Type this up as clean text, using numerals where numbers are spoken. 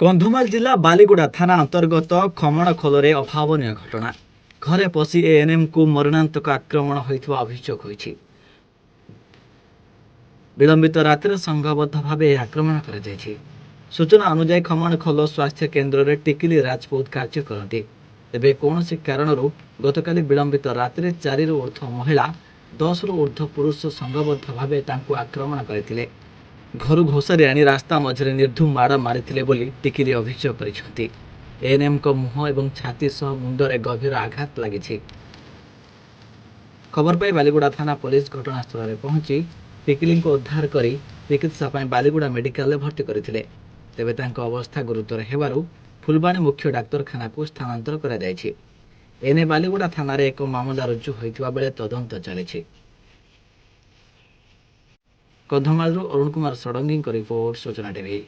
କନ୍ଧମାଳ ଜିଲ୍ଲା ବାଲିଗୁଡ଼ା ଥାନା ଅନ୍ତର୍ଗତ ଖମଣଖୋଲରେ ଅଭାବନୀୟ ଘଟଣା। ଘରେ ପଶି ଏଏନ୍ଏମ୍କୁ ମରଣାନ୍ତକ ଆକ୍ରମଣ ହୋଇଥିବା ଅଭିଯୋଗ ହୋଇଛି। ବିଳମ୍ବିତ ରାତିରେ ସଂଘବଦ୍ଧ ଭାବେ ଏହି ଆକ୍ରମଣ କରାଯାଇଛି। ସୂଚନା ଅନୁଯାୟୀ ଖମଣଖୋଲ ସ୍ୱାସ୍ଥ୍ୟ କେନ୍ଦ୍ରରେ ଟିକିଲି ରାଜପୁତ କାର୍ଯ୍ୟ କରନ୍ତି। ତେବେ କୌଣସି କାରଣରୁ ଗତକାଲି ବିଳମ୍ବିତ ରାତିରେ 4ରୁ ଊର୍ଦ୍ଧ୍ୱ ମହିଳା 10ରୁ ଊର୍ଦ୍ଧ୍ୱ ପୁରୁଷ ସଂଘବଦ୍ଧ ଭାବେ ତାଙ୍କୁ ଆକ୍ରମଣ କରିଥିଲେ। ଘରୁ ଘୋଷାରି ଆଣି ରାସ୍ତା ମଝିରେ ନିର୍ଧୁମ ମାଡ଼ ମାରିଥିଲେ ବୋଲି ଟିକିଲି ଅଭିଯୋଗ କରିଛନ୍ତି। ଏଏନ୍ଏମ୍ଙ୍କ ମୁହଁ ଏବଂ ଛାତି ସହ ମୁଣ୍ଡରେ ଗଭୀର ଆଘାତ ଲାଗିଛି। ଖବର ପାଇ ବାଲିଗୁଡ଼ା ଥାନା ପୋଲିସ ଘଟଣାସ୍ଥଳରେ ପହଞ୍ଚି ଟିକିଲିଙ୍କୁ ଉଦ୍ଧାର କରି ଚିକିତ୍ସା ପାଇଁ ବାଲିଗୁଡ଼ା ମେଡିକାଲରେ ଭର୍ତ୍ତି କରିଥିଲେ। ତେବେ ତାଙ୍କ ଅବସ୍ଥା ଗୁରୁତର ହେବାରୁ ଫୁଲବାଣୀ ମୁଖ୍ୟ ଡାକ୍ତରଖାନାକୁ ସ୍ଥାନାନ୍ତର କରାଯାଇଛି। ଏନେଇ ବାଲିଗୁଡ଼ା ଥାନାରେ ଏକ ମାମଲା ରୁଜୁ ହୋଇଥିବା ବେଳେ ତଦନ୍ତ ଚାଲିଛି। କନ୍ଧମାଳରୁ ଅରୁଣ କୁମାର ଷଡ଼ଙ୍ଗୀଙ୍କ ରିପୋର୍ଟ, ସୂଚନା ଟିଭି।